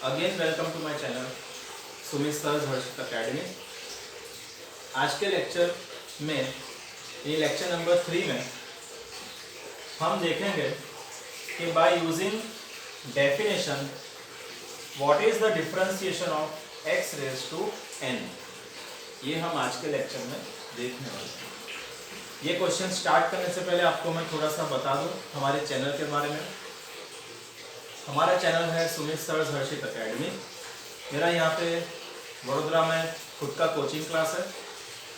Again welcome to my channel Sumit sir Harshit academy. आज के lecture में यानी लेक्चर नंबर 3 में हम देखेंगे कि by using definition what is the differentiation of x raise to n। ये हम आज के लेक्चर में देखने वाले हैं। ये क्वेश्चन स्टार्ट करने से पहले आपको मैं थोड़ा सा बता दूं हमारे चैनल के बारे में। हमारा चैनल है सुमित सर हर्षित अकेडमी। मेरा यहाँ पे वडोदरा में खुद का कोचिंग क्लास है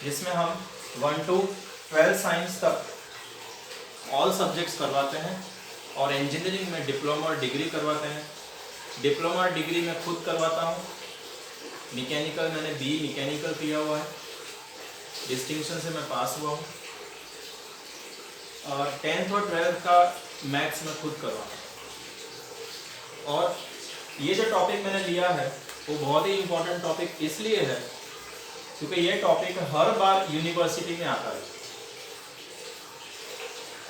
जिसमें हम 1 to 12 साइंस तक ऑल सब्जेक्ट्स करवाते हैं और इंजीनियरिंग में डिप्लोमा और डिग्री करवाते हैं। डिप्लोमा और डिग्री में खुद करवाता हूँ। मैकेनिकल मैंने बी मैकेनिकल किया हुआ है, डिस्टिंक्शन से मैं पास हुआ हूँ। और 10th और 12th का मैथ्स में खुद करवाता हूँ। और ये जो टॉपिक मैंने लिया है वो बहुत ही इम्पोर्टेंट टॉपिक इसलिए है क्योंकि ये टॉपिक हर बार यूनिवर्सिटी में आता है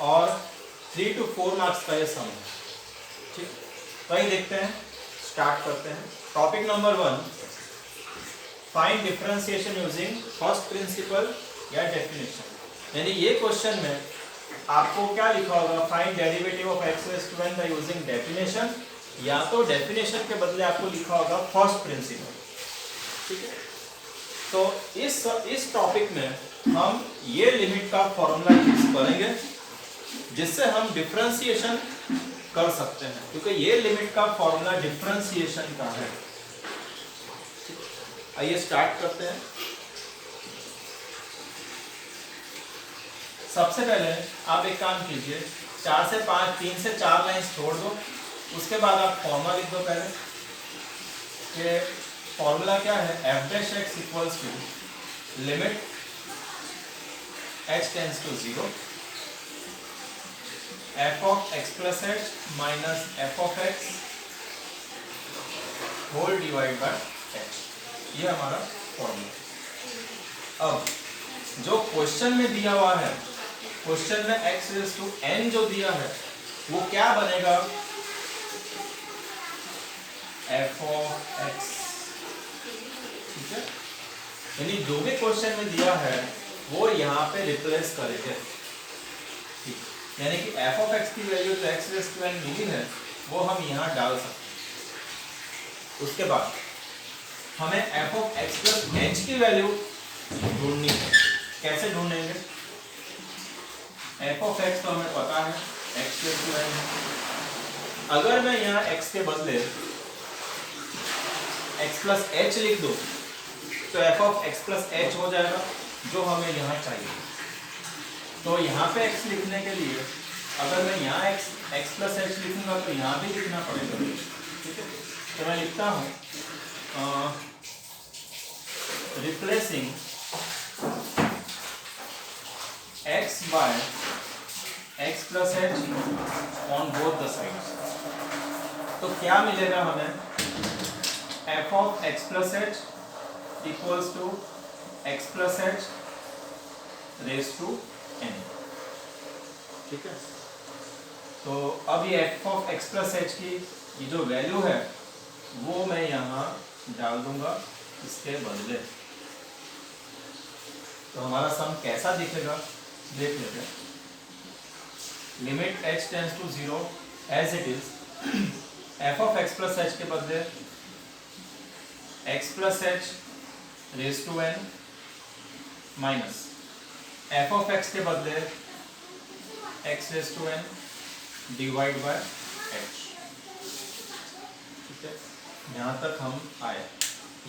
और 3 to 4 मार्क्स का ये सम है। ठीक, तो ये देखते हैं, स्टार्ट करते हैं। Topic number 1, find differentiation using first principle या डेफिनेशन। यानी ये क्वेश्चन में आपको क्या लिखा होगा, find derivative of x raise to n by using definition, या तो डेफिनेशन के बदले आपको लिखा होगा फर्स्ट प्रिंसिपल। ठीक है, तो इस टॉपिक में हम ये लिमिट का फॉर्मूला यूज करेंगे जिससे हम डिफरेंशिएशन कर सकते हैं, क्योंकि ये लिमिट का फॉर्मूला डिफरेंशिएशन का है। आइए स्टार्ट करते हैं। सबसे पहले आप एक काम कीजिए, 4 से 5 3 से 4 लाइंस छोड़ दो, उसके बाद आप फॉर्मूला लिख दो। पहले कि फॉर्मूला क्या है, F dash X equals to limit H tends to 0 F of X plus H minus F of X whole divide by H. ये हमारा फॉर्मूला। अब जो क्वेश्चन में दिया हुआ है, क्वेश्चन में एक्स रेज़ टू n जो दिया है वो क्या बनेगा, एफ ऑफ एक्स। ठीक है, यानी जो भी क्वेश्चन में दिया है वो यहाँ पे रिप्लेस करेंगे। यानी कि एफ ऑफ एक्स की वैल्यू जो एक्स रेज़ टू n मिली है वो हम यहाँ डाल सकते हैं। उसके बाद हमें F of X plus H की वैल्यू ढूंढनी है। कैसे ढूंढेंगे, एफ ऑफ एक्स तो हमें पता है एक्स रेज़ टू n है। अगर मैं यहाँ एक्स के बदले x प्लस एच लिख दो तो F of X plus H हो जाएगा, जो हमें यहाँ चाहिए। तो यहाँ पे x लिखने के लिए अगर मैं यहाँ x प्लस एच लिखूंगा तो यहाँ भी लिखना पड़ेगा। ठीक है, तो मैं लिखता हूँ replacing x by X plus H on both the sides. तो क्या मिलेगा हमें, F of X plus H equals to X plus H raise to n। ठीक है, तो अब ये F of X plus H की ये जो वैल्यू है वो मैं यहाँ डाल दूंगा इसके बदले। तो हमारा सम कैसा दिखेगा देख लेते हैं। Limit h tends to 0 as it is, F of X plus H के बदले x plus H raise to n minus F of X के बदले x raise to n divide by h। ठीक है, यहाँ तक हम आए।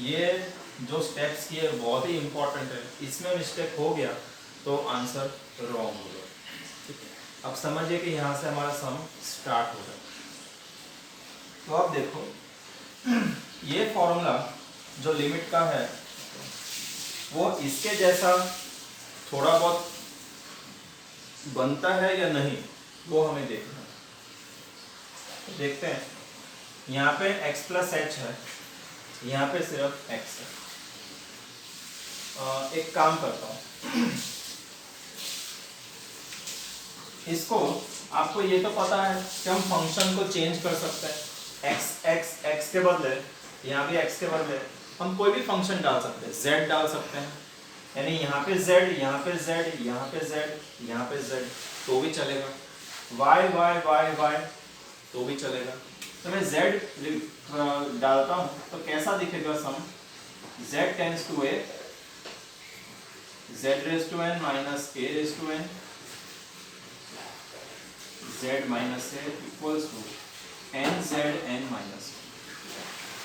ये जो स्टेप्स किए बहुत ही इंपॉर्टेंट है, इसमें मिस्टेक हो गया तो आंसर रॉन्ग होगा। ठीक है, अब समझिए कि यहाँ से हमारा सम स्टार्ट होगा। तो अब देखो ये फॉर्मूला जो लिमिट का है वो इसके जैसा थोड़ा बहुत बनता है या नहीं वो हमें देखना है। तो देखते हैं, यहाँ पे x प्लस एच है, यहाँ पे सिर्फ x है। एक काम करता हूँ, इसको आपको ये तो पता है कि हम फंक्शन को चेंज कर सकते हैं। x के बदले, यहाँ भी x के बदले हम कोई भी फंक्शन डाल सकते हैं, z डाल सकते हैं, यानी यहाँ पे z, यहाँ पे z, यहाँ पे z, यहाँ पे z, तो भी चलेगा, y तो भी चलेगा। तो मैं z डालता हूँ तो कैसा दिखेगा some, z tends to a, z raise to n minus a raise to n, z minus a equals to n minus,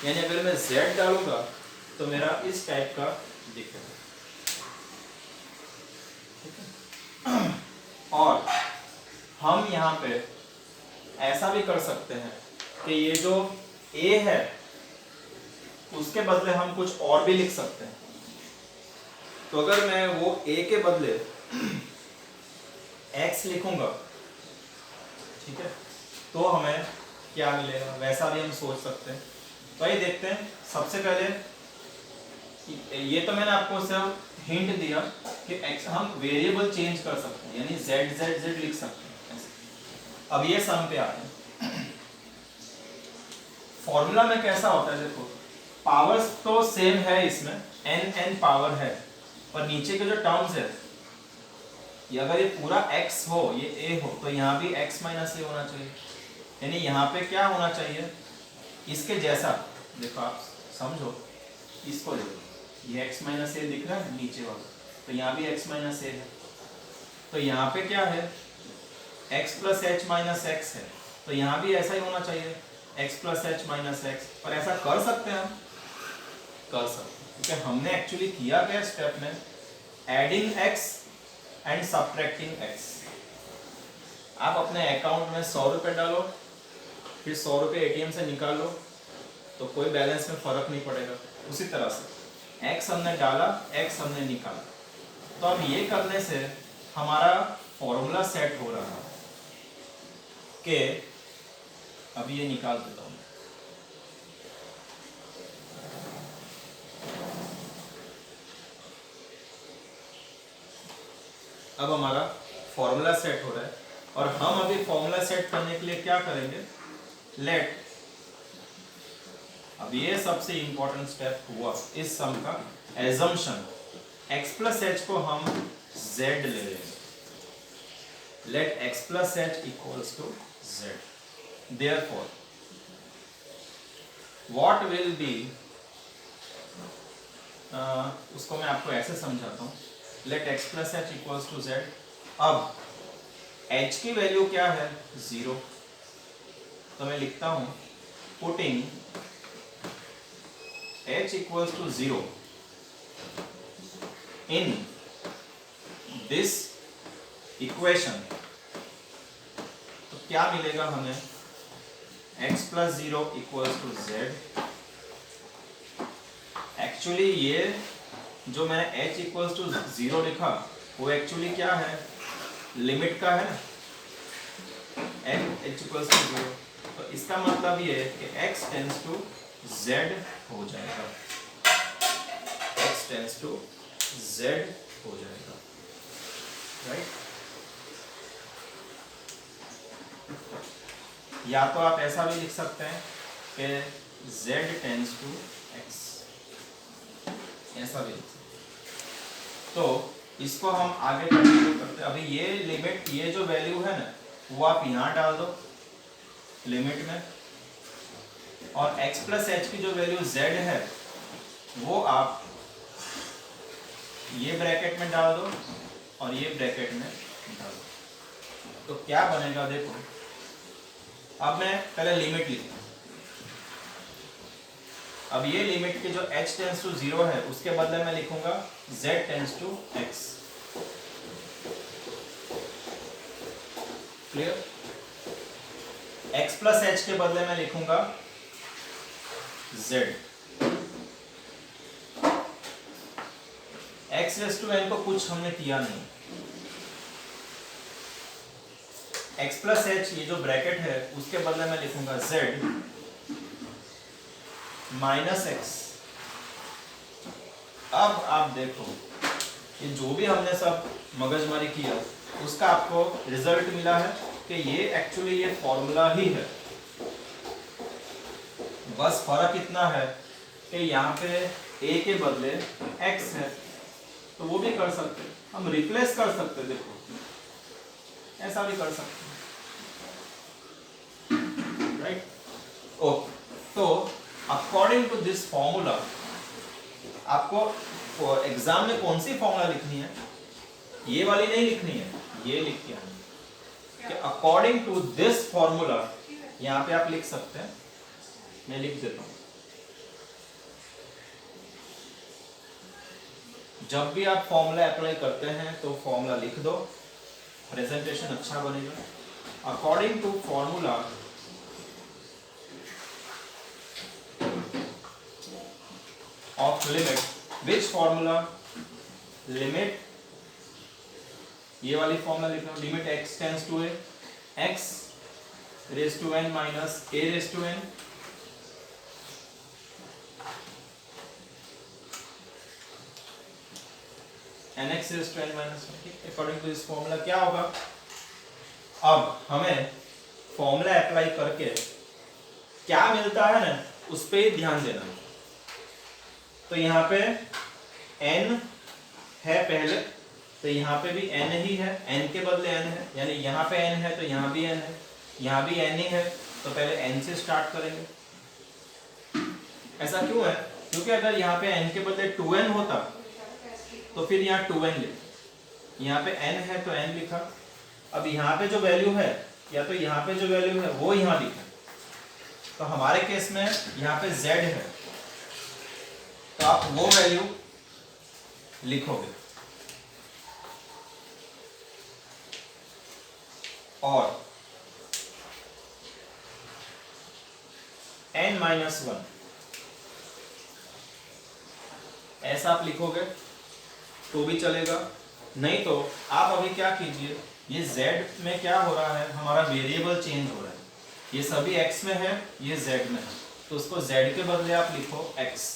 यानी अगर मैं z डालूंगा तो मेरा इस टाइप का दिखेगा, ठीक है। और हम यहाँ पे ऐसा भी कर सकते हैं कि ये जो a है उसके बदले हम कुछ और भी लिख सकते हैं। तो अगर मैं वो a के बदले x लिखूंगा, ठीक है, तो हमें क्या मिलेगा, वैसा भी हम सोच सकते हैं। तो आइए देखते हैं। सबसे पहले ये तो मैंने आपको सिर्फ हिंट दिया कि x हम वेरिएबल चेंज कर सकते हैं, यानी z लिख सकते हैं ऐसे। अब ये सम पे आते हैं। फॉर्मूला में कैसा होता है, देखो पावर्स तो सेम है, इसमें n पावर है, और नीचे के जो टर्म्स है, ये अगर ये पूरा x हो, ये a हो, तो यहाँ भी x माइनस a होना चाहिए, यानी यहाँ पे क्या होना चाहिए, इसके जैसा। देखो आप समझो, इसको देखो, ये x माइनस a दिख रहा है नीचे वाला, तो यहाँ भी x माइनस a है, तो यहाँ पे क्या है, x plus h minus x है, तो यहाँ भी ऐसा ही होना चाहिए, x plus h minus x। पर ऐसा कर सकते हैं हम, कर सकते हैं, क्योंकि हमने एक्चुअली किया क्या स्टेप में, adding x and subtracting x। आप अपने अकाउंट में 100 रुपये डालो, फिर 100 रुपये ATM से निकालो, तो कोई बैलेंस में फर्क नहीं पड़ेगा। उसी तरह से x हमने डाला, x हमने निकाला, तो अब ये करने से हमारा फॉर्मूला सेट हो रहा है कि अभी ये निकाल देता हूँ। अब हमारा फॉर्मूला सेट हो रहा है, और हम अभी फॉर्मूला सेट करने के लिए क्या करेंगे, लेट, अब ये सबसे इंपॉर्टेंट स्टेप हुआ इस सम का, एजम्पशन, x प्लस h को हम z ले लेंगे, let x plus h equals to z, therefore what will be, उसको मैं आपको ऐसे समझाता हूँ, let x plus h equals to z। अब h की वैल्यू क्या है, 0, तो मैं लिखता हूँ putting h equals to 0 in this equation, तो क्या मिलेगा हमें, x plus 0 equals to z। Actually ये जो मैंने h equals to 0 लिखा, वो एक्चुअली क्या है, लिमिट का है, h equals to 0, तो इसका मतलब ये है कि x tends to z हो जाएगा, x tends to z हो जाएगा, राइट। या तो आप ऐसा भी लिख सकते हैं कि z tends to x, ऐसा भी लिख सकते हैं। तो इसको हम आगे कंटिन्यू करते हैं। अभी ये लिमिट, ये जो वैल्यू है ना, वो आप यहाँ डाल दो लिमिट में, और x प्लस एच की जो वैल्यू z है वो आप ये ब्रैकेट में डाल दो और ये ब्रैकेट में डाल दो, तो क्या बनेगा देखो। अब मैं पहले लिमिट लिखता हूँ। अब ये लिमिट की जो h टेंस टू 0 है उसके बदले मैं लिखूंगा z tends to x, clear. x plus h के बदले मैं लिखूंगा z, x raise to n को कुछ हमने किया नहीं, x प्लस h ये जो ब्रैकेट है उसके बदले मैं लिखूंगा z माइनस x। अब आप देखो, ये जो भी हमने सब मगजमारी किया उसका आपको रिजल्ट मिला है कि ये एक्चुअली ये फॉर्मूला ही है, बस फर्क इतना है कि यहाँ पे a के बदले x है, तो वो भी कर सकते हैं, हम रिप्लेस कर सकते हैं, देखो ऐसा भी कर सकते हैं, राइट। ओके, तो अकॉर्डिंग टू दिस फॉर्मूला आपको एग्जाम में कौन सी फॉर्मूला लिखनी है, ये वाली नहीं लिखनी है, ये लिख के आनी कि अकॉर्डिंग टू दिस फॉर्मूला, यहाँ पे आप लिख सकते हैं, मैं लिख देता हूं, जब भी आप फॉर्मूला अप्लाई करते हैं तो फॉर्मूला लिख दो, प्रेजेंटेशन अच्छा बनेगा। According to formula of limit, which formula, limit, ये वाली फॉर्मूला लिखना, limit x tends to a, x raise to n minus a raise to n, nx raise to n minus 1। According to this formula क्या होगा, अब हमें formula apply करके क्या मिलता है ना, उस पे ही ध्यान देना। तो यहाँ पे n है पहले, तो यहाँ पे भी n ही है, n के बदले n है, यानी यहाँ पे n है तो यहाँ भी n है, यहाँ भी n ही है, तो पहले n से स्टार्ट करेंगे। ऐसा क्यों है, क्योंकि अगर यहाँ पे n के बदले 2n होता तो फिर यहाँ 2n लिखा, यहाँ पे n है तो n लिखा, अब यहाँ पे जो वैल्यू है या तो यहाँ पे जो वैल्यू है वो यहाँ लिखा, तो हमारे केस में यहाँ पे z है, तो आप वो वैल्यू लिखोगे, और n माइनस 1 ऐसा आप लिखोगे तो भी चलेगा, नहीं तो आप अभी क्या कीजिए, ये z में क्या हो रहा है, हमारा वेरिएबल चेंज हो रहा है, ये सभी x में है, ये z में है, तो उसको z के बदले आप लिखो x,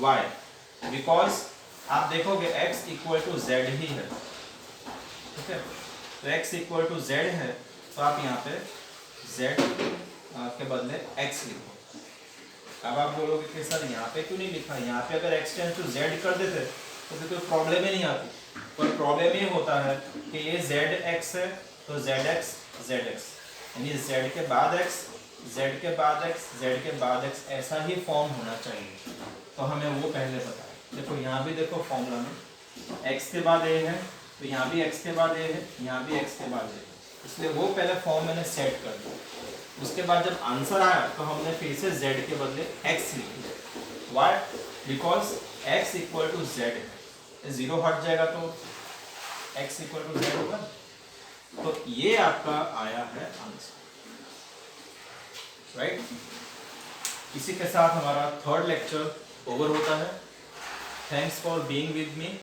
y, बिकॉज आप देखोगे x इक्वल टू z ही है, ठीक है, तो x इक्वल टू z है, तो आप यहाँ पे z के बदले x लिखो। अब आप बोलोगे कि सर यहाँ पे क्यों नहीं लिखा, यहाँ पे अगर x टेंड्स टू z कर देते तो फिर कोई प्रॉब्लम ही नहीं आती, पर प्रॉब्लम ये होता है कि ये zx है तो zx zx, यानी z के बाद x, z के बाद x, z के बाद x, ऐसा ही फॉर्म होना चाहिए, तो हमें वो पहले पता है। देखो यहाँ भी देखो फॉर्मूला में x के बाद a है, तो यहाँ भी x के बाद a है, यहाँ भी x के बाद a है, इसलिए वो पहले फॉर्म मैंने सेट कर दिया, उसके बाद जब आंसर आया तो हमने फिर से z के बदले x लिख दिया। Why, because x equal to z है, जीरो हट जाएगा तो x इक्वल टू z होगा, तो ये आपका आया है आंसर, राइट। इसी के साथ हमारा थर्ड लेक्चर ओवर होता है। Thanks for being with me.